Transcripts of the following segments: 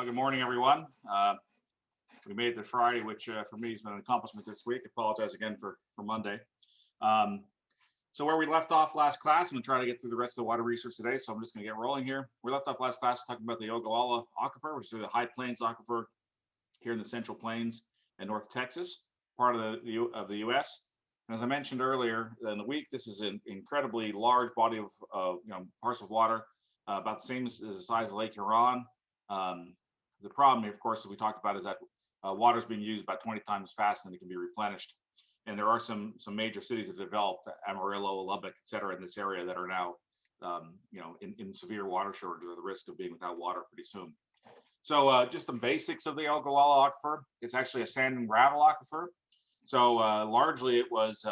Good morning, everyone. We made it to Friday, which for me has been an accomplishment this week. Apologize again for Monday. Um, so where we left off last class, I'm going to try to get through the rest of the water research today, so I'm just going to get rolling here. We left off last class talking about the Ogallala Aquifer, which is the High Plains Aquifer here in the Central Plains and North Texas, part of the U.S. And as I mentioned earlier in the week, this is an incredibly large body of parcel of water, about the same as the size of Lake Huron. The problem here, of course, that we talked about is that water is being used about 20 times faster than it can be replenished. And there are some major cities that developed, Amarillo, Lubbock, et cetera, in this area that are now, in severe water shortage or the risk of being without water pretty soon. So just the basics of the Ogallala Aquifer. It's actually a sand and gravel aquifer. So largely it was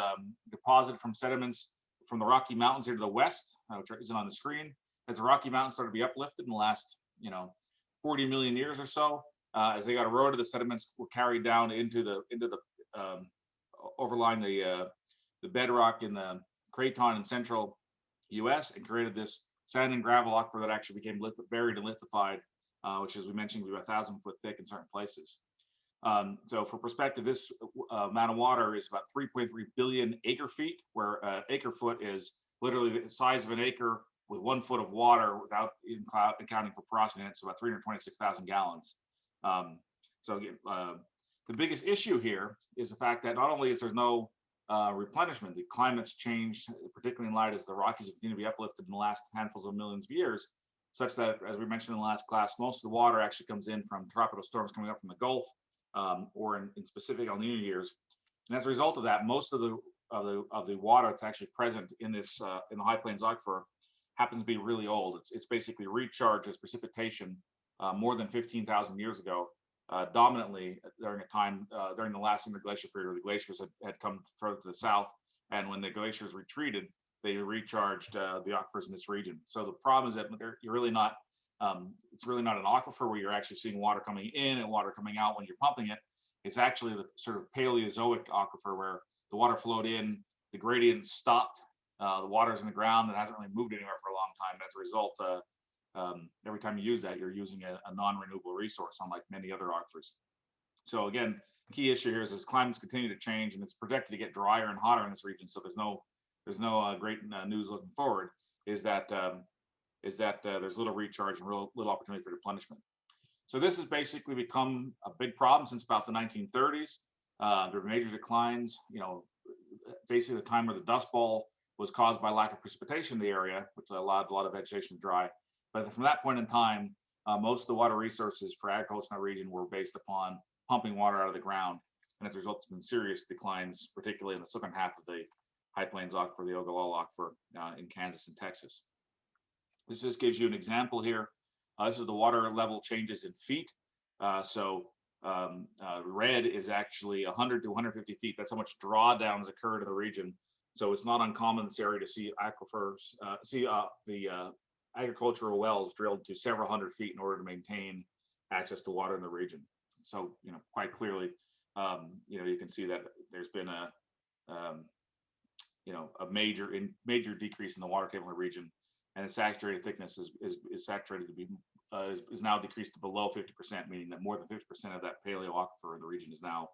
deposited from sediments from the Rocky Mountains here to the west, which isn't on the screen. As the Rocky Mountains started to be uplifted in the last, 40 million years or so, as they got eroded, the sediments were carried down into the overlying the bedrock in the Craton and central U.S. and created this sand and gravel aquifer that actually became buried and lithified, which, as we mentioned, will be about 1,000 foot thick in certain places. So for perspective, this amount of water is about 3.3 billion acre feet, where acre foot is literally the size of an acre with 1 foot of water without accounting for porosity in it, so about 326,000 gallons. The biggest issue here is the fact that not only is there no replenishment, the climate's changed, particularly in light as the Rockies have continued to be uplifted in the last handfuls of millions of years, such that, as we mentioned in the last class, most of the water actually comes in from tropical storms coming up from the Gulf, or in specific El Nino years. And as a result of that, most of the water that's actually present in this in the High Plains Aquifer happens to be really old. It's basically recharged as precipitation more than 15,000 years ago, dominantly during a time during the last interglacial period where the glaciers had come further to the south, and when the glaciers retreated, they recharged the aquifers in this region. So the problem is that you're really not it's really not an aquifer where you're actually seeing water coming in and water coming out when you're pumping it. It's actually the sort of Paleozoic aquifer where the water flowed in, the gradient stopped, the water's in the ground and hasn't really moved anywhere for a long time. And as a result, every time you use that, you're using a non-renewable resource, unlike many other aquifers. So again, key issue here is as climates continue to change and it's projected to get drier and hotter in this region, so there's no great news looking forward, is that there's little recharge and little opportunity for replenishment. So this has basically become a big problem since about the 1930s. There were major declines, basically the time where the Dust Bowl was caused by lack of precipitation in the area, which allowed a lot of vegetation to dry. But from that point in time, most of the water resources for agriculture in the region were based upon pumping water out of the ground. And as a result, there's been serious declines, particularly in the southern half of the High Plains Aquifer, the Ogallala Aquifer in Kansas and Texas. This just gives you an example here. This is the water level changes in feet. Red is actually 100 to 150 feet. That's how much drawdowns occurred in the region. So it's not uncommon in this area to see aquifers, the agricultural wells drilled to several hundred feet in order to maintain access to water in the region. So, quite clearly, you can see that there's been a major decrease in the water table in the region, and the saturated thickness is saturated to be is now decreased to below 50%, meaning that more than 50% of that paleo aquifer in the region is now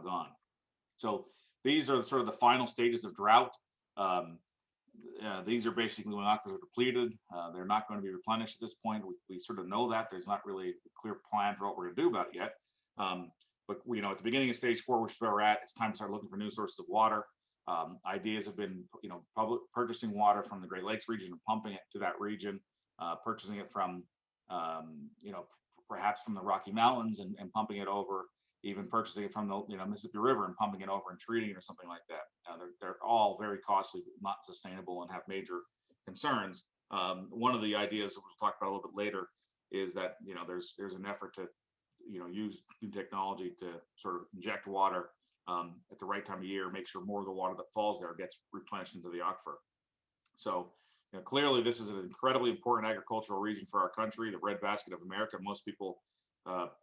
gone. So these are sort of the final stages of drought. These are basically when aquifers are depleted. They're not going to be replenished at this point. We sort of know that. There's not really a clear plan for what we're going to do about it yet. But at the beginning of stage 4, which is where we're at, it's time to start looking for new sources of water. Ideas have been, purchasing water from the Great Lakes region and pumping it to that region, purchasing it from, perhaps from the Rocky Mountains and pumping it over, even purchasing it from the Mississippi River and pumping it over and treating it or something like that. They're all very costly, not sustainable, and have major concerns. One of the ideas that we'll talk about a little bit later is that there's an effort to use new technology to sort of inject water at the right time of year, make sure more of the water that falls there gets replenished into the aquifer. So clearly this is an incredibly important agricultural region for our country, the breadbasket of America. Most people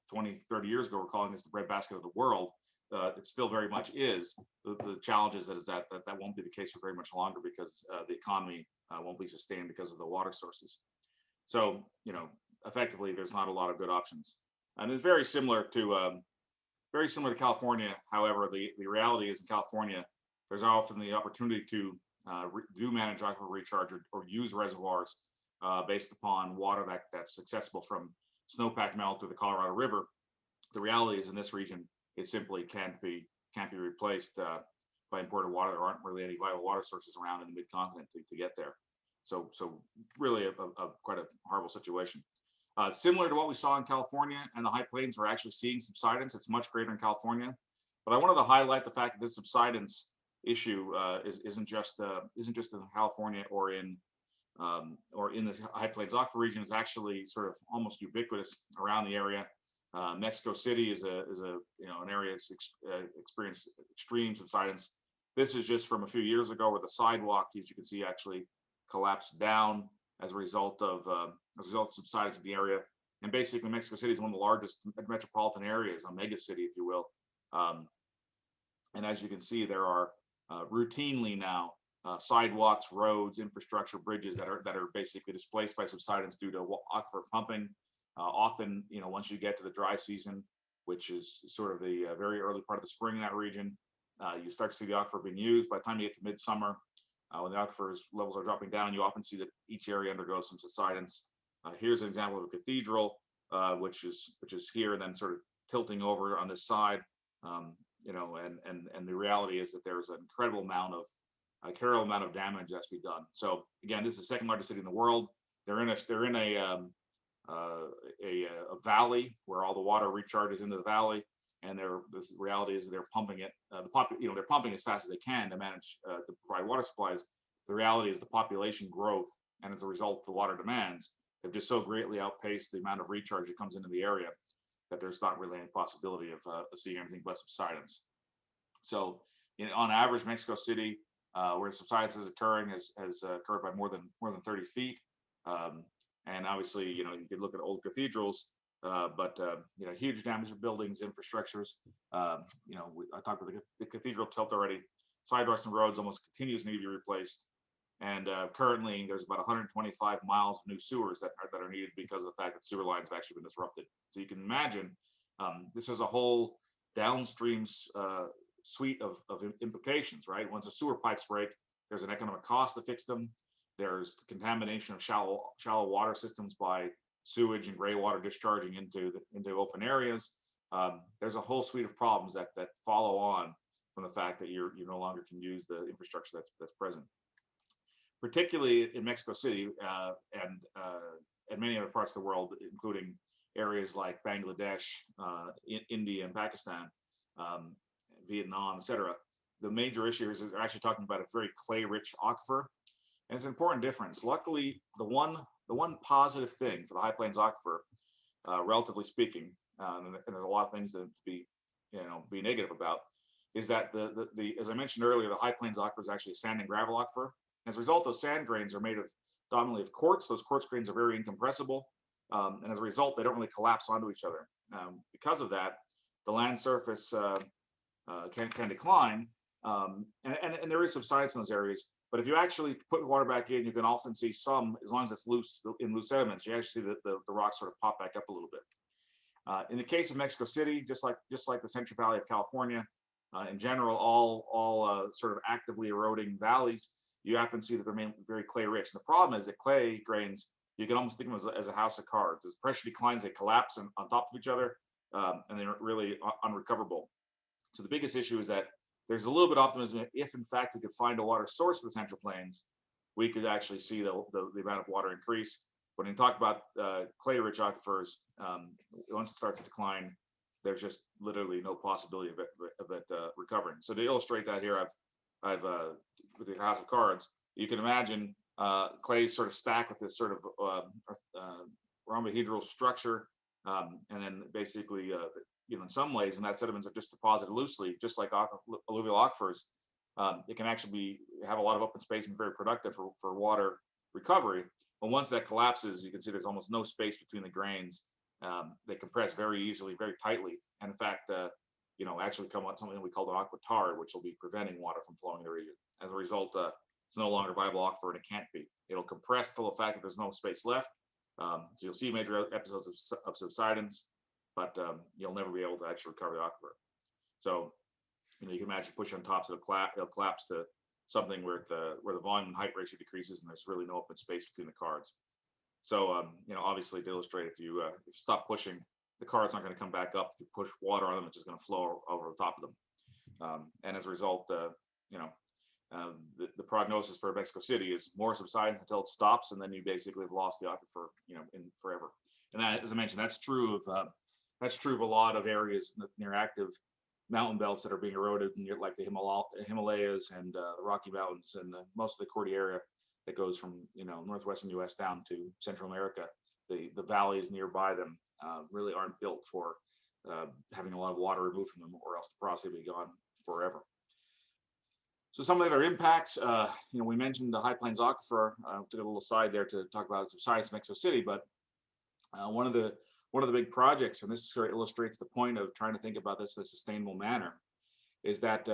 20, 30 years ago were calling this the breadbasket of the world. It still very much is. The challenge is that won't be the case for very much longer because the economy won't be sustained because of the water sources. So, effectively, there's not a lot of good options. And it's very similar to California. However, the reality is in California, there's often the opportunity to do manage aquifer recharge or use reservoirs based upon water that's accessible from snowpack melt to the Colorado River. The reality is in this region, it simply can't be replaced by imported water. There aren't really any vital water sources around in the mid-continent to get there. So really a quite a horrible situation. Similar to what we saw in California and the High Plains, we're actually seeing subsidence. It's much greater in California, but I wanted to highlight the fact that this subsidence issue isn't just in California or in the High Plains Aquifer region. It's actually sort of almost ubiquitous around the area. Mexico City is an area that's experienced extreme subsidence. This is just from a few years ago, where the sidewalk, as you can see, actually collapsed down as a result of subsidence in the area. And basically, Mexico City is one of the largest metropolitan areas, a mega city, if you will. And as you can see, there are routinely now sidewalks, roads, infrastructure, bridges that are basically displaced by subsidence due to aquifer pumping. Often, once you get to the dry season, which is sort of the very early part of the spring in that region, you start to see the aquifer being used. By the time you get to midsummer, when the aquifer levels are dropping down, you often see that each area undergoes some subsidence. Here's an example of a cathedral, which is here, and then sort of tilting over on this side. And the reality is that there's an incredible amount of damage that's been done. So again, this is the second largest city in the world. They're in a valley where all the water recharges into the valley, and this reality is that they're pumping it. They're pumping as fast as they can to manage to provide water supplies. The reality is the population growth, and as a result, the water demands have just so greatly outpaced the amount of recharge that comes into the area that there's not really any possibility of seeing anything but subsidence. So, on average, Mexico City, where subsidence is occurring, has occurred by more than 30 feet. And obviously, you could look at old cathedrals, but huge damage to buildings, infrastructures. I talked about the cathedral tilt already. Sidewalks and roads almost continuously need to be replaced. And currently, there's about 125 miles of new sewers that are needed because of the fact that sewer lines have actually been disrupted. So you can imagine this is a whole downstream suite of implications, right? Once the sewer pipes break, there's an economic cost to fix them. There's the contamination of shallow water systems by sewage and gray water discharging into open areas. There's a whole suite of problems that follow on from the fact that you no longer can use the infrastructure that's present. Particularly in Mexico City and many other parts of the world, including areas like Bangladesh, India, and Pakistan, Vietnam, etc. The major issue is they're actually talking about a very clay-rich aquifer, and it's an important difference. Luckily, the one positive thing for the High Plains aquifer, relatively speaking, and there's a lot of things to be negative about, is that the as I mentioned earlier, the High Plains aquifer is actually a sand and gravel aquifer. As a result, those sand grains are made of dominantly of quartz. Those quartz grains are very incompressible, and as a result, they don't really collapse onto each other. Because of that, the land surface can decline, and there is subsidence in those areas. But if you actually put water back in, you can often see some, as long as it's loose sediments, you actually see the rocks sort of pop back up a little bit. In the case of Mexico City, just like the Central Valley of California, in general, all sort of actively eroding valleys, you often see that they're very clay rich. And the problem is that clay grains, you can almost think of them as a house of cards. As pressure declines, they collapse on top of each other, and they're really unrecoverable. So the biggest issue is that there's a little bit of optimism. If in fact we could find a water source for the Central Plains, we could actually see the amount of water increase. When you talk about clay-rich aquifers, once it starts to decline, there's just literally no possibility of it recovering. So to illustrate that here, I've with the house of cards, you can imagine clay sort of stacked with this sort of rhombohedral structure, and then basically, in some ways, and that sediments are just deposited loosely, just like alluvial aquifers. It can actually have a lot of open space and very productive for water recovery. But once that collapses, you can see there's almost no space between the grains. They compress very easily, very tightly, and in fact, actually come out something we call an aquitard, which will be preventing water from flowing in the region. As a result, it's no longer viable aquifer, and it can't be. It'll compress till the fact that there's no space left, So you'll see major episodes of subsidence, but you'll never be able to actually recover the aquifer. So you can imagine push on top, so it'll collapse to something where the volume and height ratio decreases, and there's really no open space between the cards. So obviously, to illustrate, if you stop pushing, the cards aren't going to come back up. If you push water on them, it's just going to flow over the top of them. And as a result, the prognosis for Mexico City is more subsidence until it stops, and then you basically have lost the aquifer, in forever. And that, as I mentioned, that's true of a lot of areas near active mountain belts that are being eroded, like the Himalayas and the Rocky Mountains and most of the Cordillera that goes from northwestern U.S. down to Central America. The valleys nearby them really aren't built for having a lot of water removed from them, or else the porosity will be gone forever. So some of the other impacts, we mentioned the High Plains Aquifer. Took a little aside there to talk about subsidence in Mexico City, but one of the big projects, and this sort of illustrates the point of trying to think about this in a sustainable manner, is that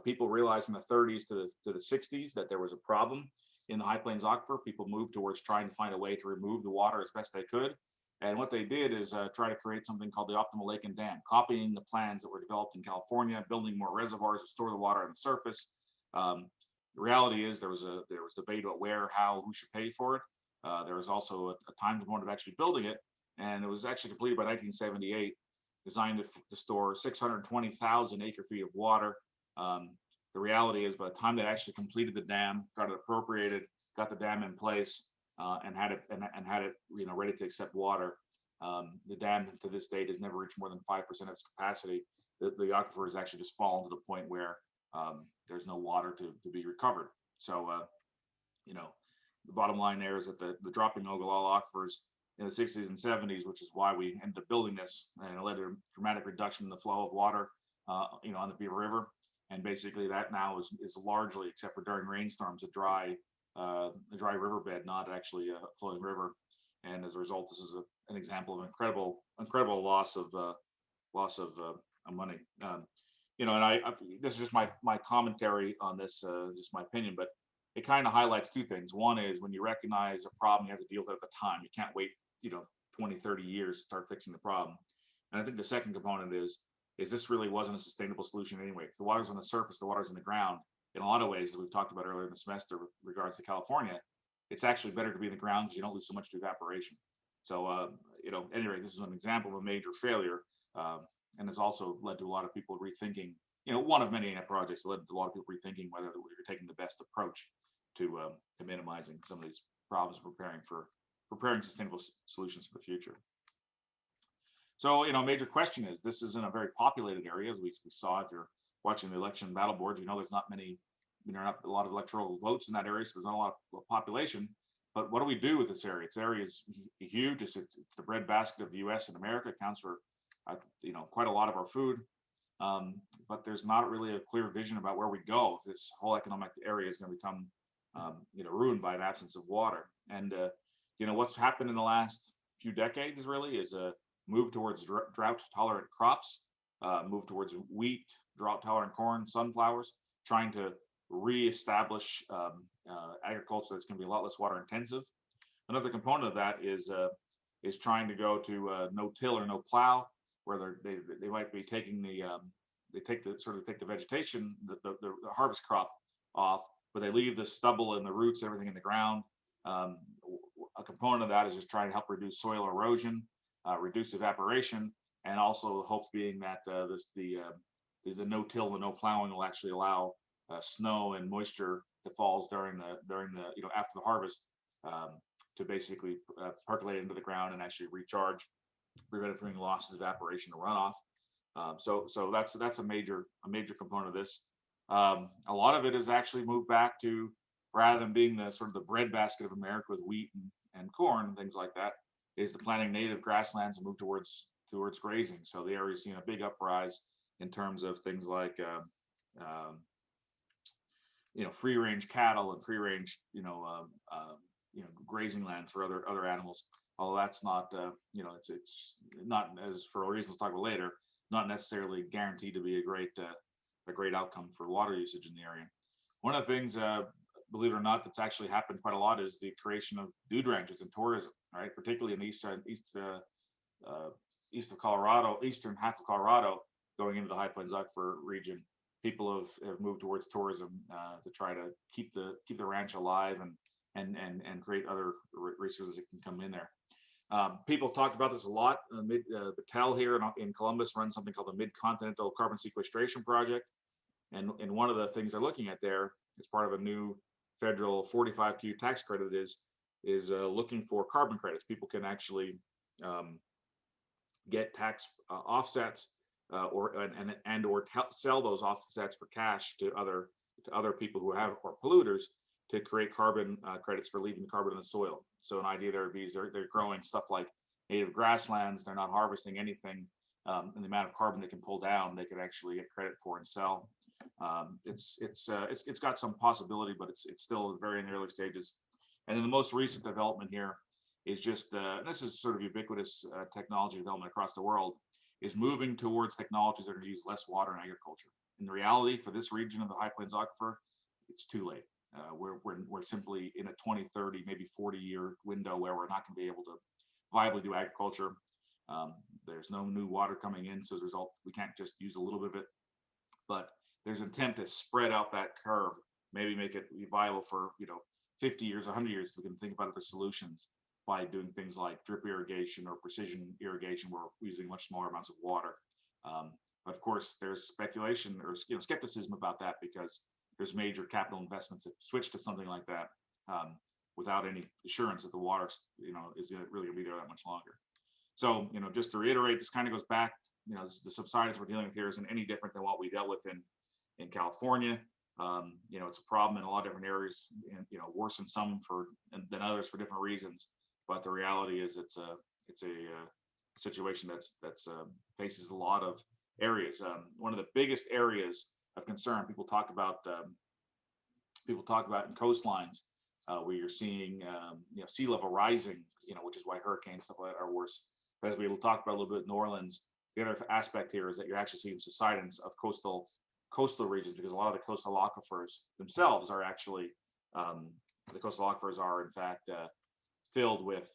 people realized in the 30s to the 60s that there was a problem in the High Plains Aquifer. People moved towards trying to find a way to remove the water as best they could. And what they did is try to create something called the optimal lake and dam, copying the plans that were developed in California, building more reservoirs to store the water on the surface. The reality is there was debate about where, how, who should pay for it. There was also a time component of actually building it, and it was actually completed by 1978, designed to store 620,000 acre-feet of water. The reality is, by the time they actually completed the dam, got it appropriated, got the dam in place, and had it ready to accept water, the dam to this date has never reached more than 5% of its capacity. The aquifer has actually just fallen to the point where there's no water to be recovered. So, the bottom line there is that the dropping Ogallala aquifers in the 60s and 70s, which is why we ended up building this, and it led to a dramatic reduction in the flow of water, on the Beaver River. And basically that now is largely, except for during rainstorms, a dry riverbed, not actually a flowing river. And as a result, this is an example of incredible loss of money. And this is just my commentary on this, just my opinion, but it kind of highlights two things. One is, when you recognize a problem, you have to deal with it at the time. You can't wait 20, 30 years to start fixing the problem. And I think the second component is this really wasn't a sustainable solution anyway. If the water's on the surface, the water's in the ground. In a lot of ways, as we've talked about earlier in the semester with regards to California, it's actually better to be in the ground because you don't lose so much to evaporation. So, anyway, this is an example of a major failure, and has also led to a lot of people rethinking, one of many projects that led to a lot of people rethinking whether we're taking the best approach to minimizing some of these problems, preparing sustainable solutions for the future. So, a major question is, this is in a very populated area, as we saw. If you're watching the election battle boards, there's not a lot of electoral votes in that area, so there's not a lot of population. But what do we do with this area? This area is huge. It's the breadbasket of the U.S. and America. It accounts for quite a lot of our food. But there's not really a clear vision about where we go. This whole economic area is going to become ruined by an absence of water. And what's happened in the last few decades really is a move towards drought-tolerant crops, move towards wheat, drought-tolerant corn, sunflowers, trying to reestablish agriculture that's going to be a lot less water-intensive. Another component of that is trying to go to no-till or no-plow, where they might be taking they take the vegetation, the harvest crop off, but they leave the stubble and the roots, everything in the ground. A component of that is just trying to help reduce soil erosion, reduce evaporation, and also the hopes being that the no-till and no plowing will actually allow snow and moisture that falls during the after the harvest to basically percolate into the ground and actually recharge, preventing losses of evaporation and runoff. So that's a major component of this. A lot of it is actually moved back to, rather than being the sort of the breadbasket of America with wheat and corn and things like that, is the planting native grasslands and move towards grazing. So the area is seeing a big uprise in terms of things like free range cattle and free range grazing lands for other animals. Although that's not it's not, as for reasons we'll talk about later, not necessarily guaranteed to be a great outcome for water usage in the area. One of the things, believe it or not, that's actually happened quite a lot is the creation of dude ranches and tourism. right? Particularly in the east of Colorado, eastern half of Colorado, going into the High Plains Aquifer region. People have moved towards tourism to try to keep the ranch alive and create other resources that can come in there. People talked about this a lot. Battelle here in Columbus runs something called the Mid-Continental Carbon Sequestration Project. And one of the things they're looking at there as part of a new federal 45Q tax credit is looking for carbon credits. People can actually get tax offsets or sell those offsets for cash to other people who have or polluters to create carbon credits for leaving carbon in the soil. So an idea there would be is they're growing stuff like native grasslands. They're not harvesting anything, and the amount of carbon they can pull down, they could actually get credit for and sell. It's got some possibility, but it's still very in the early stages. And then the most recent development here is just this is sort of ubiquitous technology development across the world, is moving towards technologies that are going to use less water in agriculture. In the reality for this region of the High Plains Aquifer, it's too late. We're simply in a 20, 30, maybe 40-year window where we're not going to be able to viably do agriculture. There's no new water coming in, so as a result, we can't just use a little bit of it. But there's an attempt to spread out that curve, maybe make it viable for 50 years, 100 years. So we can think about other solutions by doing things like drip irrigation or precision irrigation, where we're using much smaller amounts of water. But of course, there's speculation or skepticism about that because there's major capital investments that switch to something like that without any assurance that the water is really going to be there that much longer. So just to reiterate, this kind of goes back. The subsidence we're dealing with here isn't any different than what we dealt with in California. It's a problem in a lot of different areas, and worse in some than others for different reasons. But the reality is, it's a situation that's faces a lot of areas. One of the biggest areas of concern people talk about in coastlines, where you're seeing sea level rising, which is why hurricanes stuff like that are worse. But as we will talk about a little bit in New Orleans, the other aspect here is that you're actually seeing subsidence of coastal regions, because a lot of the coastal aquifers themselves are actually the coastal aquifers are in fact filled with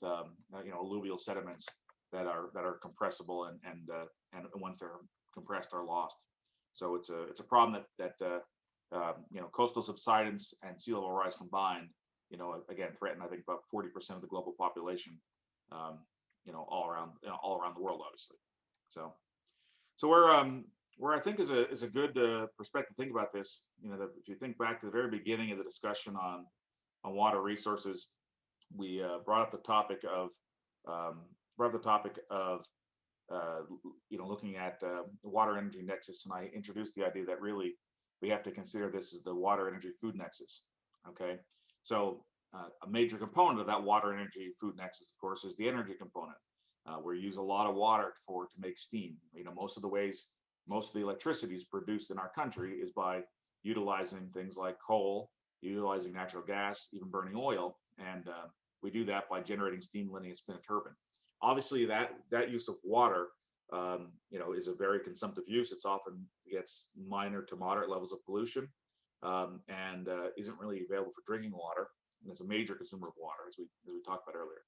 alluvial sediments that are compressible, and once they're compressed are lost. So it's a problem that coastal subsidence and sea level rise combined, again threaten I think about 40% of the global population, all around the world, obviously. So where I think is a good perspective to think about this, that if you think back to the very beginning of the discussion on water resources, we brought up the topic of looking at the water energy nexus, and I introduced the idea that really we have to consider this as the water energy food nexus. Okay, so a major component of that water energy food nexus, of course, is the energy component. We use a lot of water to make steam. Most of the electricity is produced in our country is by utilizing things like coal, utilizing natural gas, even burning oil, and we do that by generating steam, letting it spin a turbine. Obviously, that use of water, is a very consumptive use. It's often gets minor to moderate levels of pollution, and isn't really available for drinking water. And it's a major consumer of water, as we talked about earlier.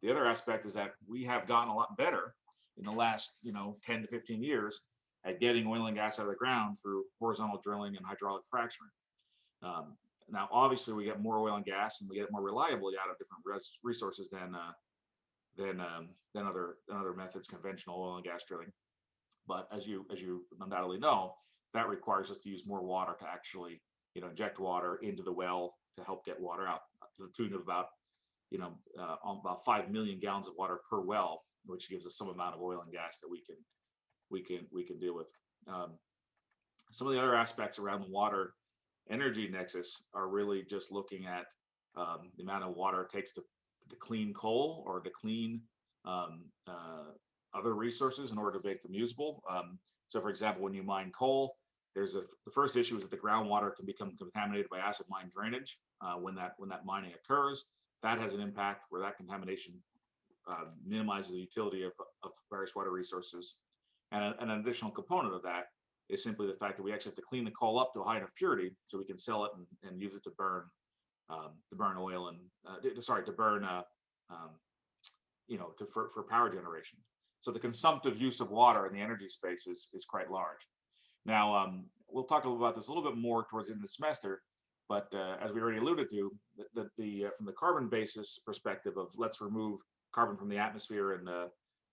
The other aspect is that we have gotten a lot better in the last 10 to 15 years at getting oil and gas out of the ground through horizontal drilling and hydraulic fracturing. Now, obviously, we get more oil and gas, and we get more reliably out of different resources than other methods, conventional oil and gas drilling. But as you undoubtedly know, that requires us to use more water to actually inject water into the well to help get water out, to the tune of about 5 million gallons of water per well, which gives us some amount of oil and gas that we can deal with. Some of the other aspects around the water energy nexus are really just looking at the amount of water it takes to clean coal or to clean other resources in order to make them usable. So, for example, when you mine coal, the first issue is that the groundwater can become contaminated by acid mine drainage when that mining occurs. That has an impact where that contamination minimizes the utility of various water resources. And an additional component of that is simply the fact that we actually have to clean the coal up to a high enough purity so we can sell it and use it to burn oil and to burn um, for power generation. So the consumptive use of water in the energy space is quite large. Now, we'll talk a little about this a little bit more towards the end of the semester, but as we already alluded to, from the carbon basis perspective of let's remove carbon from the atmosphere and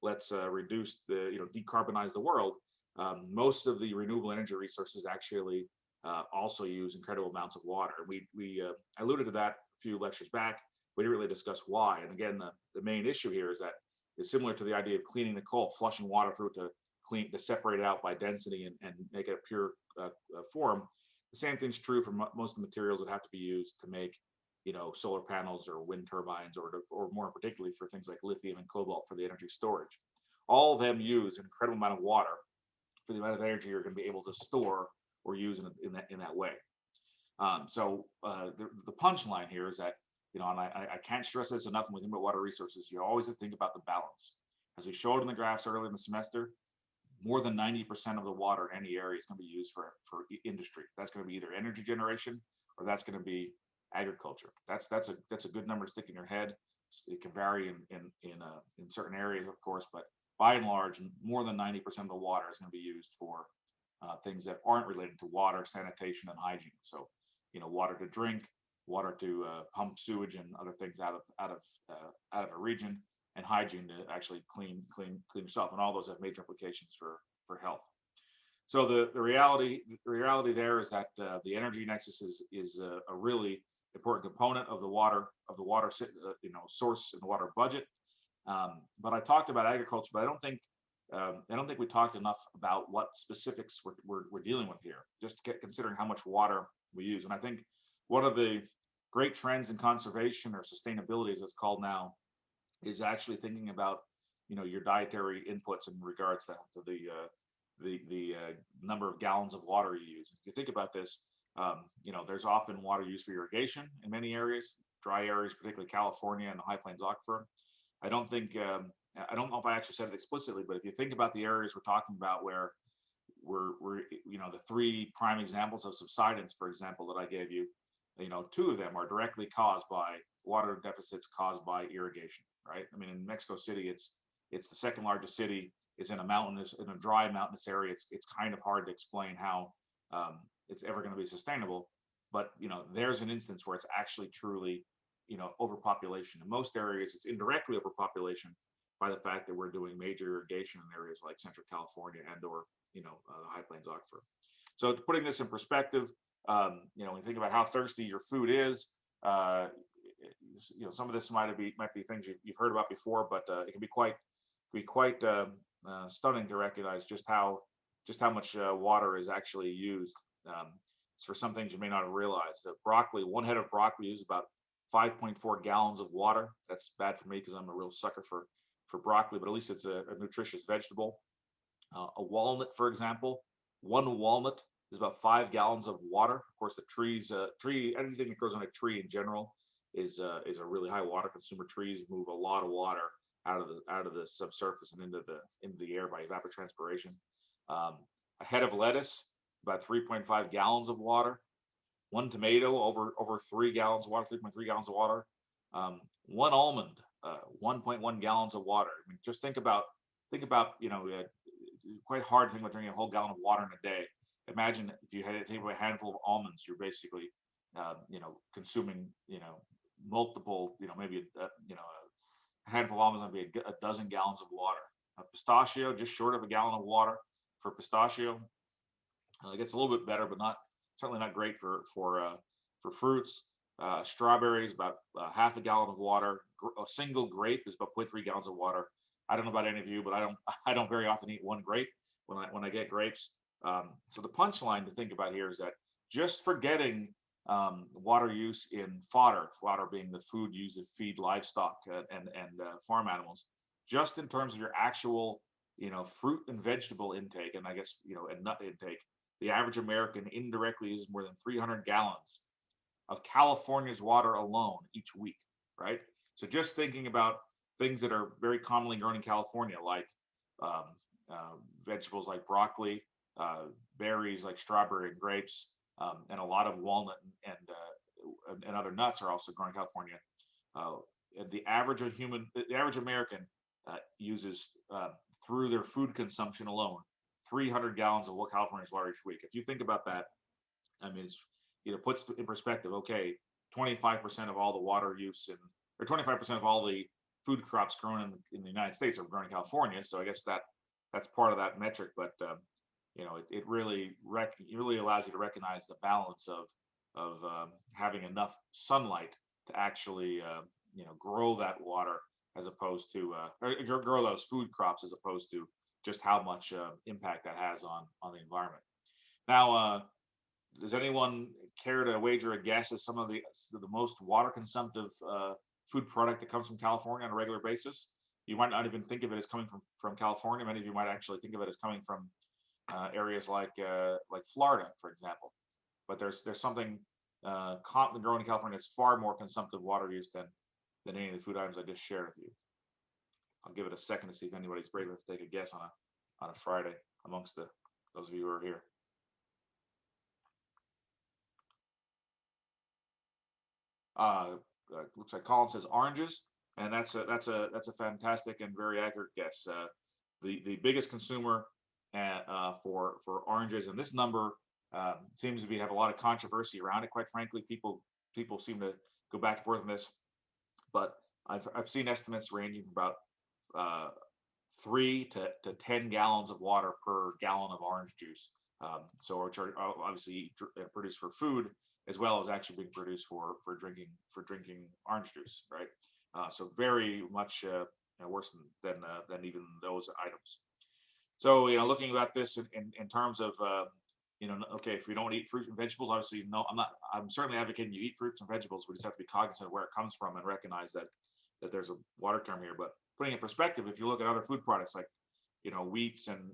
let's reduce decarbonize the world. Most of the renewable energy resources actually also use incredible amounts of water. We alluded to that a few lectures back. We didn't really discuss why. And again, the main issue here is that it's similar to the idea of cleaning the coal, flushing water through it to separate it out by density and make it a pure form. The same thing's true for most of the materials that have to be used to make, solar panels or wind turbines, or more particularly for things like lithium and cobalt for the energy storage. All of them use an incredible amount of water for the amount of energy you're going to be able to store or use in that way. So the punchline here is that, and I can't stress this enough when we think about water resources, you always have to think about the balance. As we showed in the graphs earlier in the semester, more than 90% of the water in any area is going to be used for industry. That's going to be either energy generation or that's going to be agriculture. That's a good number to stick in your head. It can vary in certain areas, of course, but by and large, more than 90% of the water is going to be used for things that aren't related to water, sanitation, and hygiene. So, water to drink, water to pump sewage and other things out of a region, and hygiene to actually clean yourself. And all those have major implications for health. So the reality there is that the energy nexus is a really important component of the water source and the water budget. But I talked about agriculture, but I don't think we talked enough about what specifics we're dealing with here, just considering how much water we use. And I think one of the great trends in conservation, or sustainability as it's called now, is actually thinking about your dietary inputs in regards to the number of gallons of water you use. If you think about this, there's often water used for irrigation in many areas, dry areas, particularly California and the High Plains Aquifer. I don't know if I actually said it explicitly, but if you think about the areas we're talking about where we're the three prime examples of subsidence, for example, that I gave you, two of them are directly caused by water deficits caused by irrigation, right? I mean, in Mexico City, it's the second largest city. It's in a dry mountainous area. It's kind of hard to explain how it's ever going to be sustainable, but there's an instance where it's actually truly overpopulation. In most areas, it's indirectly overpopulation by the fact that we're doing major irrigation in areas like Central California or the High Plains Aquifer. So putting this in perspective, when you think about how thirsty your food is, some of this might be things you've heard about before, but it can be quite stunning to recognize just how much water is actually used. For some things you may not have realized. One head of broccoli uses about 5.4 gallons of water. That's bad for me because I'm a real sucker for broccoli, but at least it's a nutritious vegetable. A walnut, for example, one walnut is about 5 gallons of water. Of course, anything that grows on a tree in general is a really high water consumer. Trees move a lot of water out of the subsurface and into the air by evapotranspiration. A head of lettuce, about 3.5 gallons of water. One tomato, over 3 gallons of water, 3.3 gallons of water. One almond, 1.1 gallons of water. I mean, just think about quite hard to think about drinking a whole gallon of water in a day. Imagine if you had to take a handful of almonds, you're basically consuming multiple, maybe a handful of almonds would be a dozen gallons of water. A pistachio, just short of a gallon of water for pistachio. It gets a little bit better, but certainly not great for fruits. Strawberries, about half a gallon of water. A single grape is about 0.3 gallons of water. I don't know about any of you, but I don't very often eat one grape when I get grapes. So the punchline to think about here is that just forgetting water use in fodder being the food used to feed livestock and farm animals, just in terms of your actual fruit and vegetable intake, and I guess and nut intake, the average American indirectly uses more than 300 gallons of California's water alone each week, right? So just thinking about things that are very commonly grown in California, like vegetables like broccoli, berries like strawberry and grapes, and a lot of walnut and other nuts are also grown in California. the average American uses through their food consumption alone 300 gallons of California's water each week. If you think about that, I mean, puts in perspective. Okay, 25% of all the water use or 25% of all the food crops grown in the United States are grown in California. So I guess that's part of that metric. But it really allows you to recognize the balance of having enough sunlight to actually grow that water, as opposed to or grow those food crops, as opposed to just how much impact that has on the environment. Now, does anyone care to wager a guess as some of the most water consumptive food product that comes from California on a regular basis? You might not even think of it as coming from California. Many of you might actually think of it as coming from areas like Florida, for example. But there's something commonly grown in California that's far more consumptive water use than any of the food items I just shared with you. I'll give it a second to see if anybody's brave enough to take a guess on a Friday amongst those of you who are here. Looks like Colin says oranges, and that's a fantastic and very accurate guess. The biggest consumer for oranges, and this number seems to have a lot of controversy around it. Quite frankly, people seem to go back and forth on this, but I've seen estimates ranging from about 3 to 10 gallons of water per gallon of orange juice. So which are obviously produced for food, as well as actually being produced for drinking orange juice, right? So very much worse than even those items. So looking at this in terms of okay, if we don't eat fruit and vegetables, obviously no, I'm certainly advocating you eat fruits and vegetables. We just have to be cognizant of where it comes from and recognize that there's a water term here. But putting in perspective, if you look at other food products like wheats and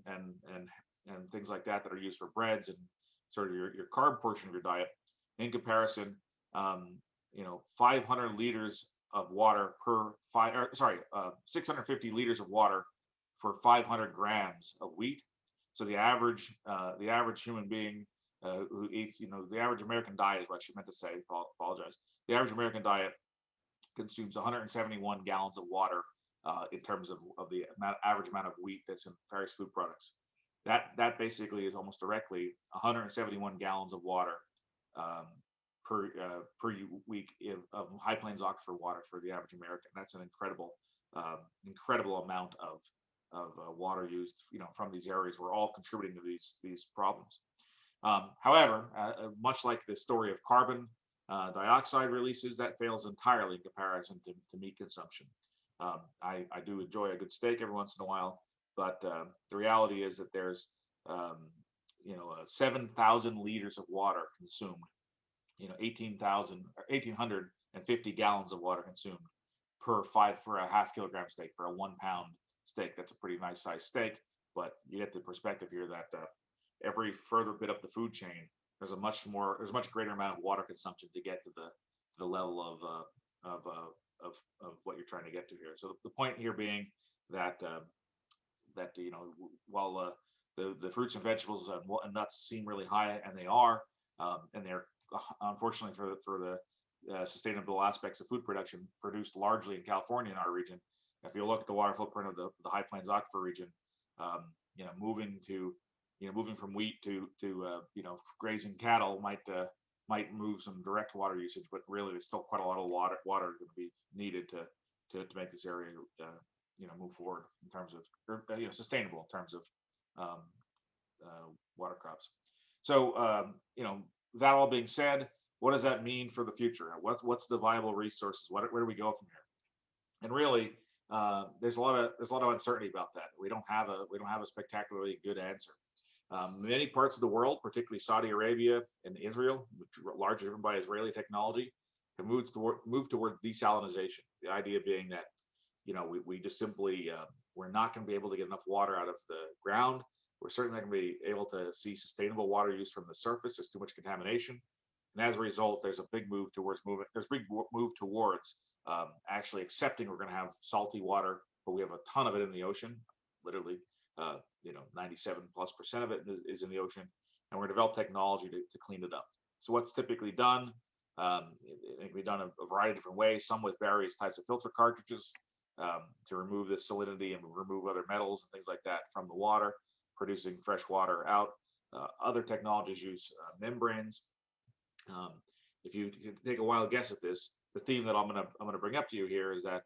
things like that are used for breads and sort of your carb portion of your diet, in comparison, 500 liters of water 650 liters of water for 500 grams of wheat. So the average human being who eats, the average American diet is what I meant to say. Apologize. The average American diet consumes 171 gallons of water in terms of the average amount of wheat that's in various food products. That basically is almost directly 171 gallons of water per week of High Plains aquifer water for the average American. That's an incredible amount of water used, from these areas. We're all contributing to these problems. However, much like the story of carbon dioxide releases, that fails entirely in comparison to meat consumption. I do enjoy a good steak every once in a while, but the reality is that there's 7,000 liters of water consumed, 1,850 gallons of water consumed for a half kilogram steak. For a 1 pound steak, that's a pretty nice size steak. But you get the perspective here that every further bit up the food chain, there's a much greater amount of water consumption to get to the level of what you're trying to get to here. So the point here being that while the fruits and vegetables and nuts seem really high, and they are, and they're unfortunately for the sustainable aspects of food production produced largely in California in our region. If you look at the water footprint of the High Plains aquifer region, moving from wheat to grazing cattle might move some direct water usage, but really there's still quite a lot of water going to be needed to make this area move forward in terms of sustainable in terms of water crops. So that all being said, what does that mean for the future? What's the viable resources? Where do we go from here? And really, there's a lot of uncertainty about that. We don't have a spectacularly good answer. Many parts of the world, particularly Saudi Arabia and Israel, which are largely driven by Israeli technology, have moved toward desalinization. The idea being that we just simply we're not going to be able to get enough water out of the ground. We're certainly not going to be able to see sustainable water use from the surface. There's too much contamination, and as a result, there's a big move towards actually accepting we're going to have salty water, but we have a ton of it in the ocean. Literally, 97+% of it is in the ocean, and we're going to develop technology to clean it up. So what's typically done It can be done a variety of different ways, some with various types of filter cartridges to remove the salinity and remove other metals and things like that from the water, producing fresh water out. Other technologies use membranes. Um, if you take a wild guess at this, the theme that I'm gonna bring up to you here is that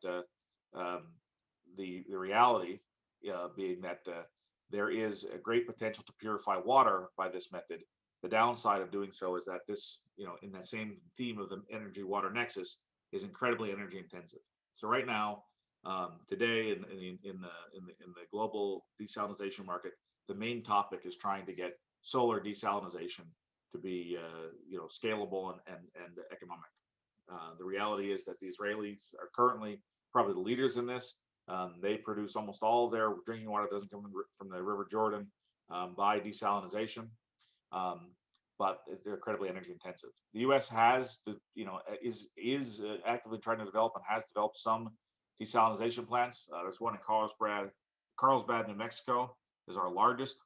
the reality being that there is a great potential to purify water by this method. The downside of doing so is that this, in that same theme of the energy water nexus, is incredibly energy intensive. So right now, today in the global desalination market, the main topic is trying to get solar desalination to be scalable and economic. The reality is that the Israelis are currently probably the leaders in this. They produce almost all of their drinking water that doesn't come from the River Jordan by desalination, but they're incredibly energy intensive. The U.S. has is actively trying to develop and has developed some desalination plants. There's one in Carlsbad, New Mexico, is our largest.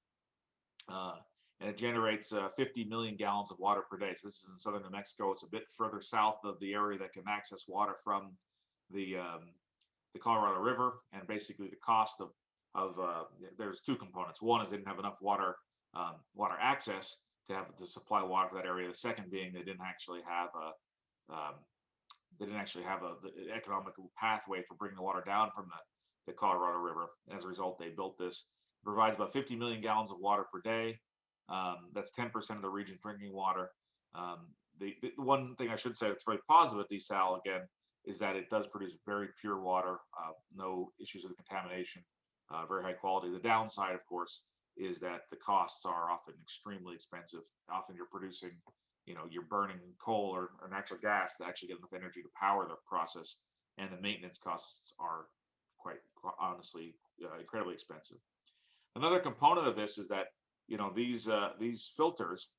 And it generates 50 million gallons of water per day. So this is in southern New Mexico. It's a bit further south of the area that can access water from the Colorado River. And basically, the cost of there's two components. One is they didn't have enough water access to supply water for that area. The second being they didn't actually have the economic pathway for bringing the water down from the Colorado River. And as a result, they built this. It provides about 50 million gallons of water per day. That's 10% of the region's drinking water. The one thing I should say that's very positive at desal, again, is that it does produce very pure water, no issues with contamination, very high quality. The downside, of course, is that the costs are often extremely expensive. Often you're producing, you're burning coal or natural gas to actually get enough energy to power the process, and the maintenance costs are quite honestly incredibly expensive. Another component of this is that these filters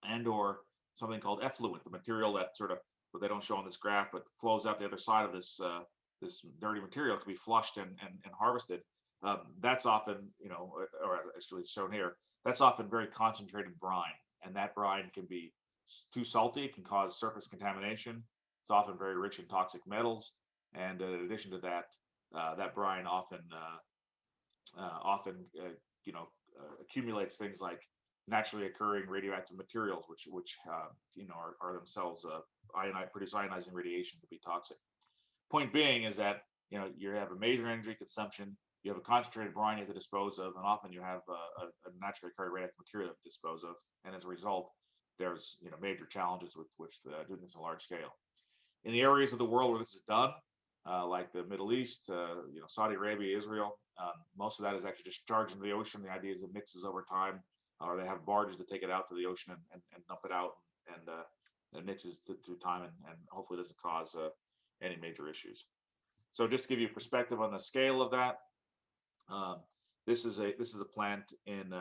and/or something called effluent, the material that sort of what they don't show on this graph, but flows out the other side of this dirty material, can be flushed and harvested. That's often, or actually shown here, that's often very concentrated brine, and that brine can be too salty. It can cause surface contamination. It's often very rich in toxic metals, and in addition to that, that brine often accumulates things like naturally occurring radioactive materials, which are themselves produce ionizing radiation, to be toxic. Point being is that you have a major energy consumption, you have a concentrated brine you have to dispose of, and often you have a naturally occurring radioactive material to dispose of, and as a result, there's major challenges with doing this on a large scale. In the areas of the world where this is done, like the Middle East, Saudi Arabia, Israel, most of that is actually just charged into the ocean. The idea is it mixes over time, or they have barges that take it out to the ocean and dump it out, and it mixes through time, and hopefully doesn't cause any major issues. So just to give you a perspective on the scale of that, this is a plant in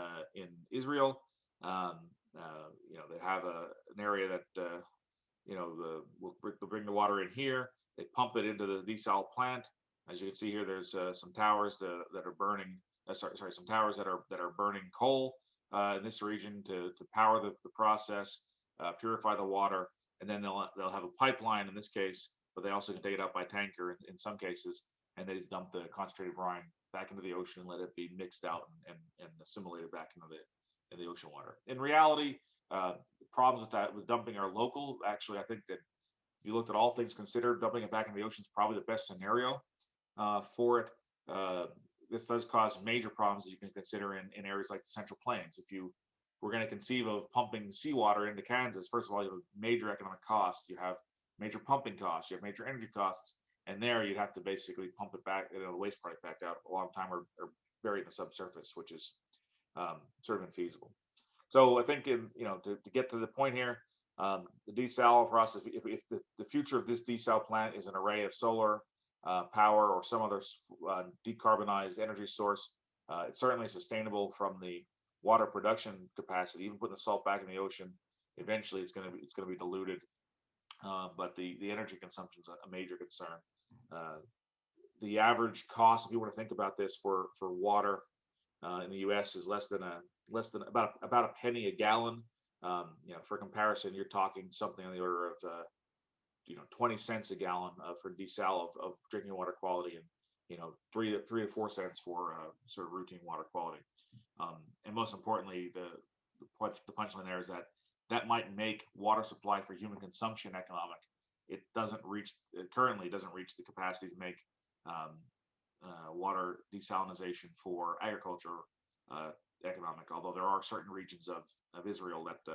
Israel. They have an area that they'll bring the water in here. They pump it into the desal plant. As you can see here, there's some towers that are burning. Some towers that are burning coal in this region to power the process, purify the water, and then they'll have a pipeline in this case, but they also can take it out by tanker in some cases, and they just dump the concentrated brine back into the ocean and let it be mixed out and assimilated back into the ocean water. In reality, problems with dumping are local. Actually, I think that if you looked at all things considered, dumping it back in the ocean is probably the best scenario for it. This does cause major problems, as you can consider in areas like the Central Plains. If you were going to conceive of pumping seawater into Kansas, first of all, you have major economic costs. You have major pumping costs. You have major energy costs. And there you'd have to basically pump it back, the waste product back out a long time, or bury it in the subsurface, which is sort of infeasible. So I think to get to the point here, the desal process, if the future of this desal plant is an array of solar power or some other decarbonized energy source, it's certainly sustainable from the water production capacity. Even putting the salt back in the ocean, eventually it's going to be diluted. But the energy consumption is a major concern. The average cost, if you want to think about this, for water in the U.S. is less than about a penny a gallon. For comparison, you're talking something on the order of 20 cents a gallon for desal of drinking water quality, and 3 to 4 cents for sort of routine water quality. And most importantly, the punchline there is that might make water supply for human consumption economic. It currently doesn't reach the capacity to make um, water desalination for agriculture economic. Although there are certain regions of Israel that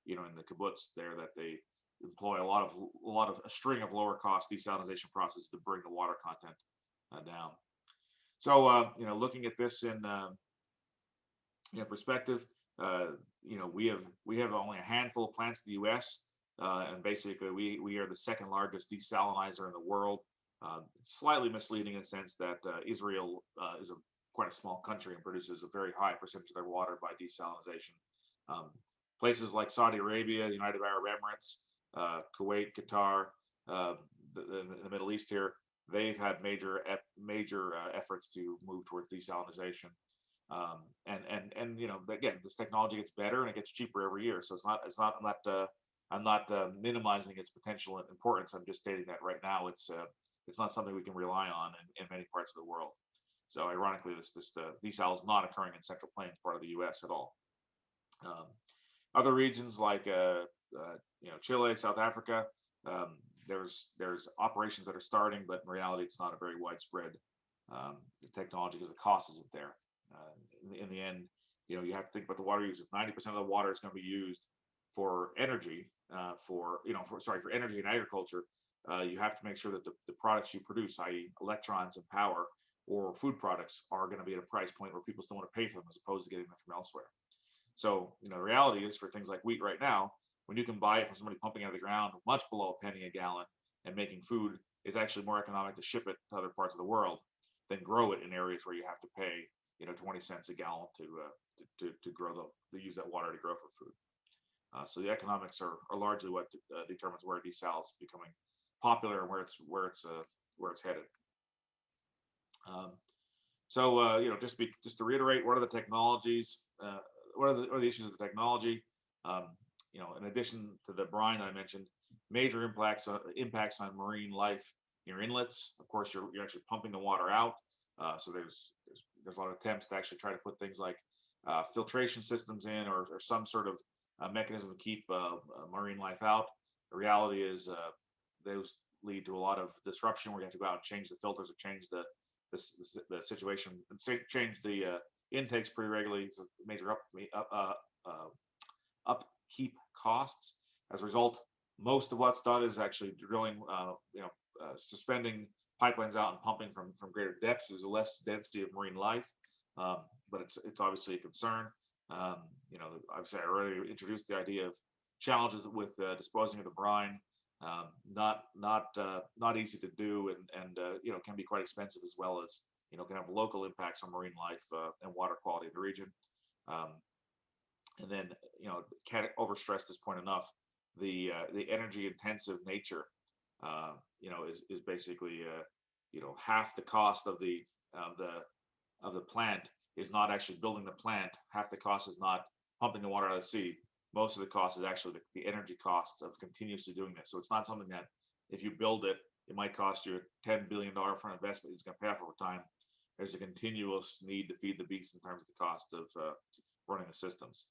in the kibbutz there, that they employ a string of lower cost desalination processes to bring the water content down. So looking at this in perspective, we have only a handful of plants in the U.S. And basically we are the second largest desalinizer in the world. Slightly misleading in the sense that Israel is quite a small country and produces a very high percentage of their water by desalination. Places like Saudi Arabia, United Arab Emirates, Kuwait, Qatar, the Middle East here, they've had major efforts to move towards desalination. And again, this technology gets better and it gets cheaper every year. So I'm not minimizing its potential and importance. I'm just stating that right now it's not something we can rely on in many parts of the world. So ironically, this desal is not occurring in Central Plains part of the U.S. at all. Other regions like Chile, South Africa, there's operations that are starting, but in reality, it's not a very widespread technology because the cost isn't there. In the end, you have to think about the water use. If 90% of the water is going to be used for energy, for energy and agriculture, you have to make sure that the products you produce, i.e., electrons and power or food products, are going to be at a price point where people still want to pay for them as opposed to getting them from elsewhere. So, the reality is for things like wheat right now, when you can buy it from somebody pumping out of the ground much below a penny a gallon and making food, it's actually more economic to ship it to other parts of the world than grow it in areas where you have to pay 20 cents a gallon to grow use that water to grow for food. So the economics are largely what determines where desal is becoming popular and where it's headed. Just to reiterate, what are the technologies? What are the issues of the technology? In addition to the brine that I mentioned, major impacts on marine life in your inlets. Of course, you're actually pumping the water out. So there's a lot of attempts to actually try to put things like filtration systems in, or some sort of mechanism to keep marine life out. The reality is those lead to a lot of disruption where you have to go out and change the filters or change the situation and change the intakes pretty regularly. It's a major upkeep costs. As a result, most of what's done is actually drilling, suspending pipelines out and pumping from greater depths. There's a less density of marine life, but it's obviously a concern. Obviously, I already introduced the idea of challenges with disposing of the brine. Not easy to do, and can be quite expensive, as well as can have local impacts on marine life and water quality in the region. And then can't overstress this point enough. The energy intensive nature is basically half the cost of the plant is not actually building the plant. Half the cost is not pumping the water out of the sea. Most of the cost is actually the energy costs of continuously doing this. So it's not something that if you build it, it might cost you a $10 billion upfront investment. It's going to pay off over time. There's a continuous need to feed the beast in terms of the cost of running the systems.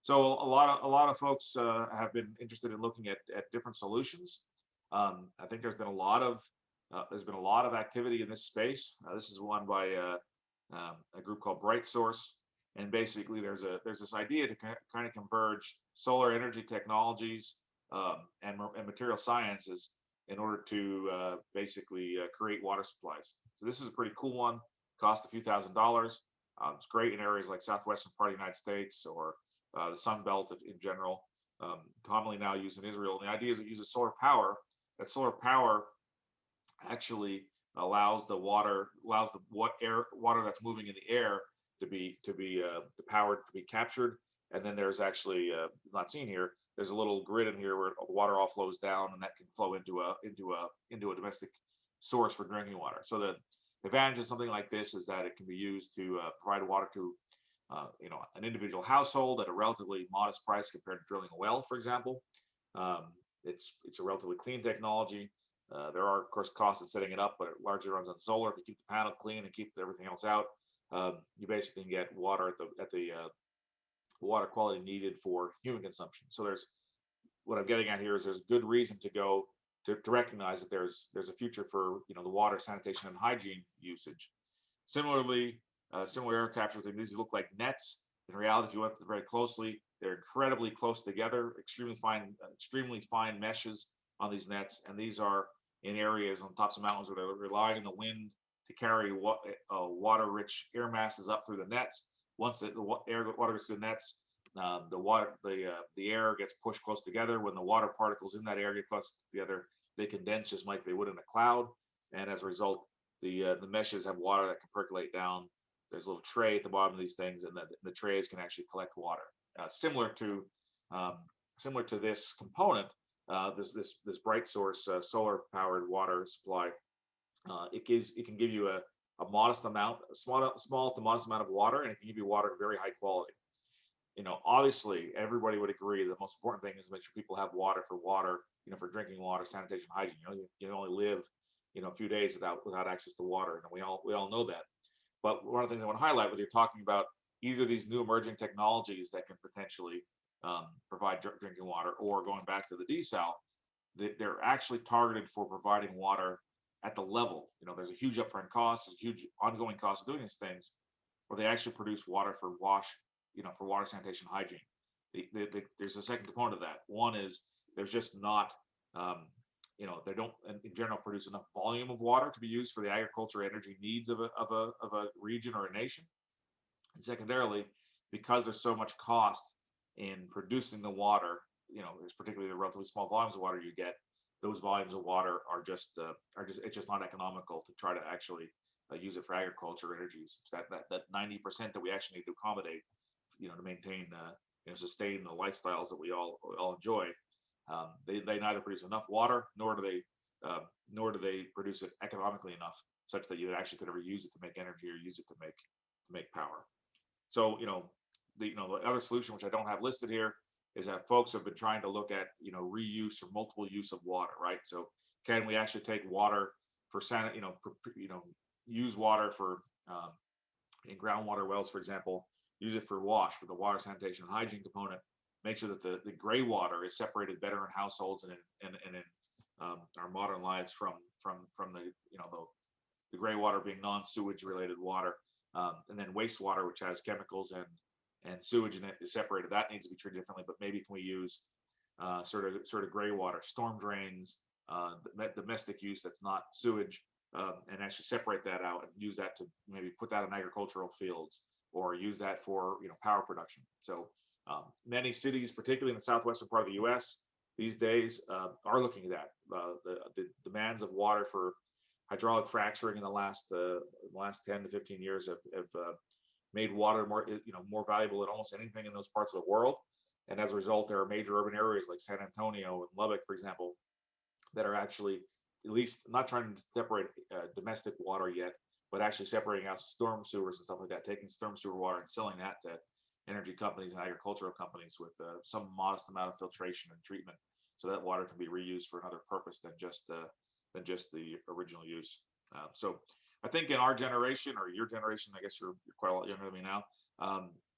So a lot of folks have been interested in looking at different solutions. I think there's been a lot of activity in this space. This is one by a group called Bright Source, and basically there's this idea to kind of converge solar energy technologies and material sciences in order to basically create water supplies. So this is a pretty cool one. Costs a few $1,000s. It's great in areas like southwestern part of the United States or the Sun Belt in general. Commonly now used in Israel. And the idea is it uses solar power. That solar power actually allows the water that's moving in the air to be the power to be captured. And then there's actually not seen here. There's a little grid in here where the water all flows down, and that can flow into a domestic source for drinking water. So the advantage of something like this is that it can be used to provide water to an individual household at a relatively modest price compared to drilling a well, for example. It's a relatively clean technology. There are, of course, costs in setting it up, but it largely runs on solar. If you keep the panel clean and keep everything else out, you basically can get water at the water quality needed for human consumption. So there's what I'm getting at here is there's good reason to go to recognize that there's a future for the water, sanitation, and hygiene usage. Similarly, similar air capture thing. These look like nets. In reality, if you look very closely, they're incredibly close together, extremely fine meshes on these nets, and these are in areas on tops of mountains where they're relying on the wind to carry water-rich air masses up through the nets. Once the water gets through the nets, the air gets pushed close together. When the water particles in that air get close together, they condense just like they would in a cloud, and as a result, the meshes have water that can percolate down. There's a little tray at the bottom of these things, and the trays can actually collect water. Similar to this component, this bright source solar powered water supply. It can give you a modest amount, a small to modest amount of water, and it can give you water of very high quality. Obviously, everybody would agree the most important thing is to make sure people have water, for drinking water, sanitation, hygiene. You only live, a few days without access to water, and we all know that. But one of the things I want to highlight, whether you're talking about either these new emerging technologies that can potentially provide drinking water, or going back to the desal, they're actually targeted for providing water at the level. There's a huge upfront cost, there's a huge ongoing cost of doing these things, where they actually produce water for for water, sanitation, hygiene. There's a second component of that. One is there's just not, they don't in general produce enough volume of water to be used for the agriculture energy needs of a region or a nation. And secondarily, because there's so much cost in producing the water, there's particularly the relatively small volumes of water you get. Those volumes of water are just it's just not economical to try to actually use it for agriculture energy use. That 90% that we actually need to accommodate, to maintain sustain the lifestyles that we all enjoy. They neither produce enough water, nor do they produce it economically enough such that you actually could ever use it to make energy or use it to make power. So the other solution, which I don't have listed here, is that folks have been trying to look at reuse or multiple use of water, right? So can we actually take water for use water for in groundwater wells, for example, use it for for the water, sanitation, and hygiene component. Make sure that the gray water is separated better in households and in our modern lives from the gray water being non-sewage related water, and then wastewater, which has chemicals and sewage in it, is separated. That needs to be treated differently. But maybe can we use sort of gray water, storm drains, domestic use that's not sewage, and actually separate that out and use that to maybe put that in agricultural fields, or use that for power production. So many cities, particularly in the southwestern part of the U.S. these days, are looking at that. The demands of water for hydraulic fracturing in the last 10 to 15 years have made water more valuable than almost anything in those parts of the world. And as a result, there are major urban areas like San Antonio and Lubbock, for example, that are actually at least not trying to separate domestic water yet, but actually separating out storm sewers and stuff like that, taking storm sewer water and selling that to energy companies and agricultural companies with some modest amount of filtration and treatment, so that water can be reused for another purpose than just the original use. So I think in our generation, or your generation, I guess you're quite a lot younger than me now,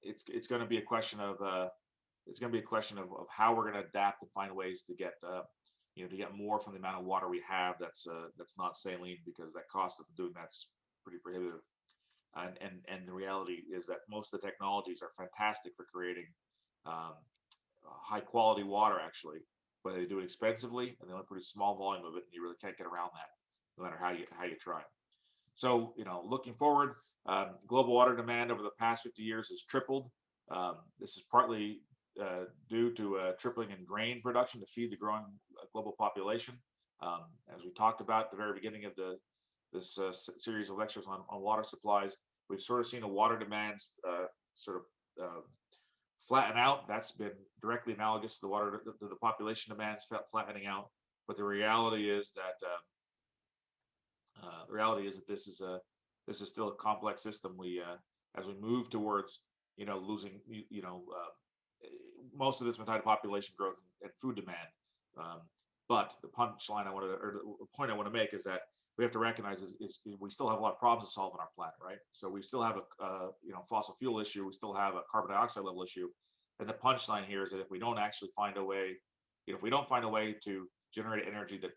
it's going to be a question of how we're going to adapt and find ways to get to get more from the amount of water we have that's not saline, because that cost of doing that's pretty prohibitive. And the reality is that most of the technologies are fantastic for creating high quality water, actually, but they do it expensively, and they only produce small volume of it, and you really can't get around that, no matter how you try. So looking forward, global water demand over the past 50 years has tripled. This is partly due to a tripling in grain production to feed the growing global population. As we talked about at the very beginning of this series of lectures on water supplies, we've sort of seen a water demands flatten out. That's been directly analogous to the population demands flattening out. But the reality is that this is still a complex system. As we move towards losing, most of this been tied to population growth and food demand. Um, but the punchline I wanted to, or the point I want to make is that we have to recognize is we still have a lot of problems to solve on our planet, right? So we still have a fossil fuel issue, we still have a carbon dioxide level issue, and the punchline here is that if we don't actually find a way, if we don't find a way to generate energy that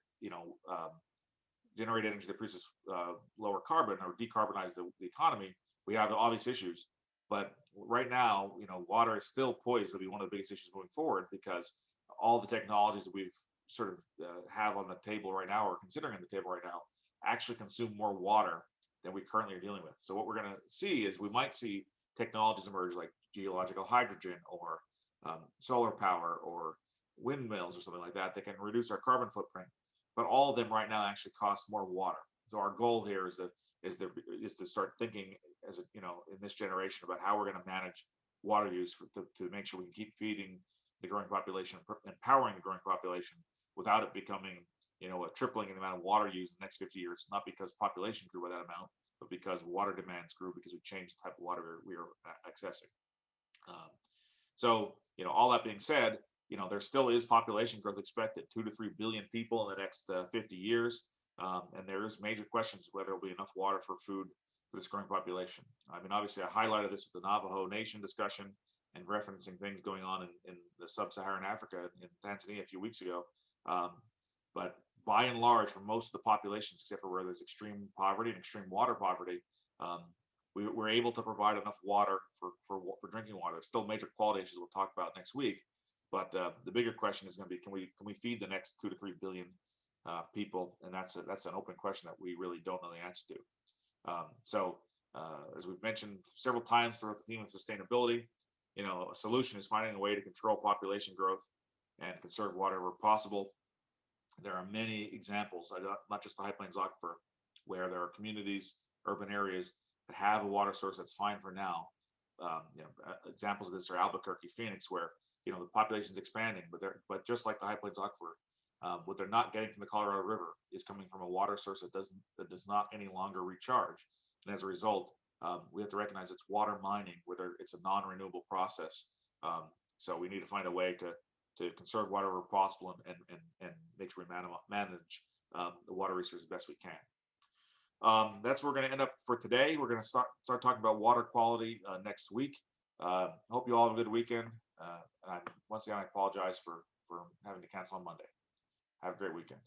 produces lower carbon or decarbonize the economy, we have obvious issues. But right now, water is still poised to be one of the biggest issues moving forward because all the technologies that we've sort of have on the table right now, or considering on the table right now, actually consume more water than we currently are dealing with. So what we're going to see is we might see technologies emerge like geological hydrogen or solar power or windmills or something like that that can reduce our carbon footprint. But all of them right now actually cost more water. So our goal here is to start thinking as in this generation about how we're going to manage water use to make sure we can keep feeding the growing population, empowering the growing population without it becoming a tripling in the amount of water used in the next 50 years, not because population grew by that amount, but because water demands grew because we changed the type of water we are accessing. So all that being said, there still is population growth expected, 2 to 3 billion people in the next 50 years. And there is major questions whether there will be enough water for food for this growing population. I mean, obviously, I highlighted this with the Navajo Nation discussion and referencing things going on in the sub-Saharan Africa in Tanzania a few weeks ago. But by and large, for most of the populations, except for where there's extreme poverty and extreme water poverty, we're able to provide enough water for drinking water. There's still major quality issues we'll talk about next week, but the bigger question is going to be, can we feed the next 2 to 3 billion people? And that's an open question that we really don't know the answer to. So as we've mentioned several times throughout the theme of sustainability, a solution is finding a way to control population growth and conserve water where possible. There are many examples, not just the High Plains Aquifer, where there are communities, urban areas that have a water source that's fine for now. Examples of this are Albuquerque, Phoenix, where the population is expanding, but just like the High Plains Aquifer, what they're not getting from the Colorado River is coming from a water source that does not any longer recharge, and as a result, we have to recognize it's water mining, whether it's a non-renewable process. So we need to find a way to conserve water where possible and make sure we manage the water resources as best we can. That's where we're going to end up for today. We're going to start talking about water quality next week. Hope you all have a good weekend. And once again, I apologize for having to cancel on Monday. Have a great weekend.